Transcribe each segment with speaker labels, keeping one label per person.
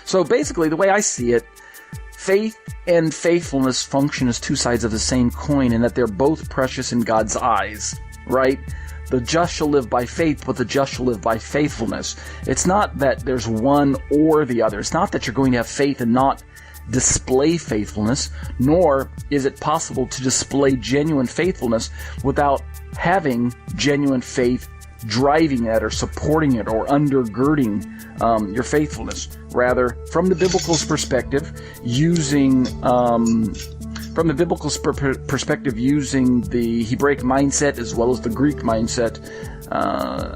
Speaker 1: So basically, the way I see it, faith and faithfulness function as two sides of the same coin, and that they're both precious in God's eyes, right? The just shall live by faith, but the just shall live by faithfulness. It's not that there's one or the other. It's not that you're going to have faith and not display faithfulness, nor is it possible to display genuine faithfulness without having genuine faith driving it or supporting it or undergirding your faithfulness. Rather, from the biblical perspective, using using the Hebraic mindset as well as the Greek mindset,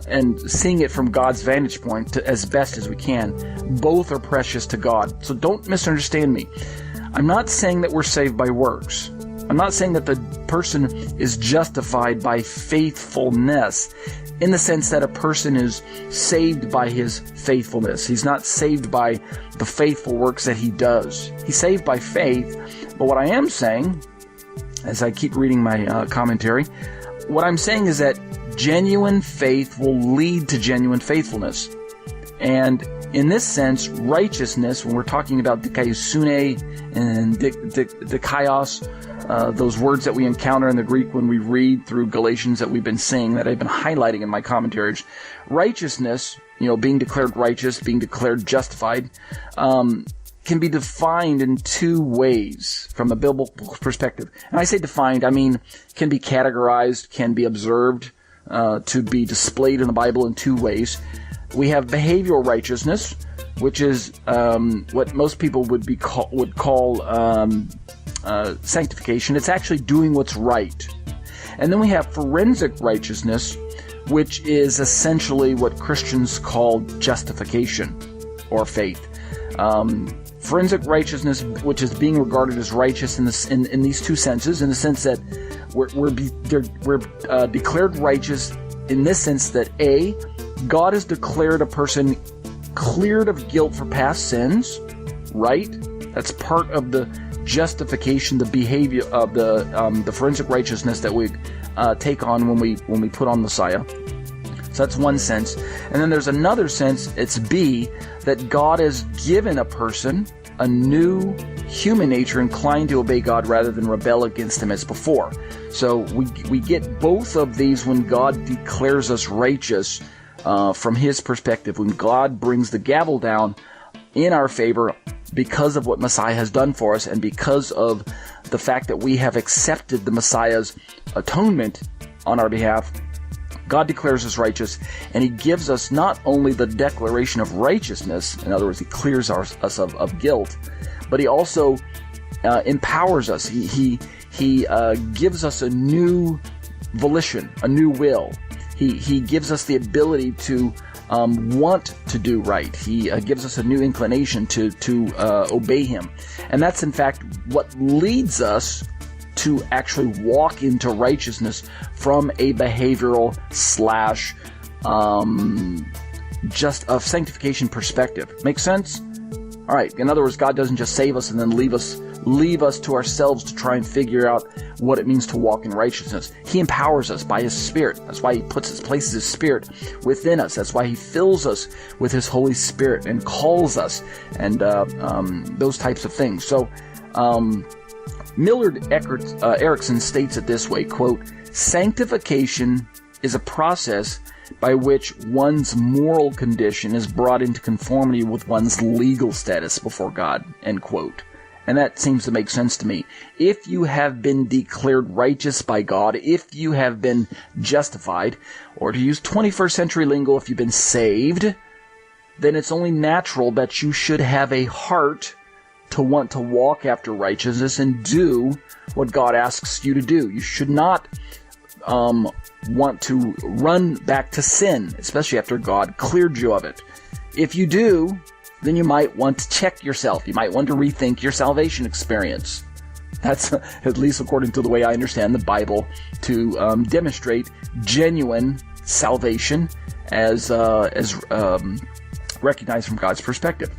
Speaker 1: and seeing it from God's vantage point as best as we can. Both are precious to God. So don't misunderstand me. I'm not saying that we're saved by works. I'm not saying that the person is justified by faithfulness in the sense that a person is saved by his faithfulness. He's not saved by the faithful works that he does. He's saved by faith. But what I am saying, as I keep reading my commentary, what I'm saying is that genuine faith will lead to genuine faithfulness. And in this sense, righteousness, when we're talking about dikaiosune and dikaios, those words that we encounter in the Greek when we read through Galatians that we've been saying, that I've been highlighting in my commentaries, righteousness, being declared righteous, being declared justified, can be defined in two ways from a biblical perspective. And I say defined, I mean can be categorized, can be observed, to be displayed in the Bible in two ways. We have behavioral righteousness, which is what most people would call sanctification. It's actually doing what's right. And then we have forensic righteousness, which is essentially what Christians call justification or faith. Forensic righteousness, which is being regarded as righteous in these two senses, in the sense that we're declared righteous in this sense that A, God has declared a person cleared of guilt for past sins, right? That's part of the justification, the behavior of the forensic righteousness that we take on when we put on Messiah. So that's one sense. And then there's another sense, it's B, that God has given a person a new human nature inclined to obey God rather than rebel against Him as before. So we get both of these when God declares us righteous from His perspective, when God brings the gavel down in our favor because of what Messiah has done for us and because of the fact that we have accepted the Messiah's atonement on our behalf. God declares us righteous, and He gives us not only the declaration of righteousness, in other words, He clears us of guilt, but He also empowers us. He gives us a new volition, a new will. He gives us the ability to want to do right. He gives us a new inclination to obey Him. And that's in fact what leads us to actually walk into righteousness from a behavioral / just a sanctification perspective. Make sense? All right. In other words, God doesn't just save us and then leave us to ourselves to try and figure out what it means to walk in righteousness. He empowers us by His Spirit. That's why He places His Spirit within us. That's why He fills us with His Holy Spirit and calls us and those types of things. So, Millard Erickson states it this way, quote, "Sanctification is a process by which one's moral condition is brought into conformity with one's legal status before God," end quote. And that seems to make sense to me. If you have been declared righteous by God, if you have been justified, or to use 21st century lingo, if you've been saved, then it's only natural that you should have a heart to want to walk after righteousness and do what God asks you to do. You should not want to run back to sin, especially after God cleared you of it. If you do, then you might want to check yourself. You might want to rethink your salvation experience. That's, at least according to the way I understand the Bible, to demonstrate genuine salvation as recognized from God's perspective.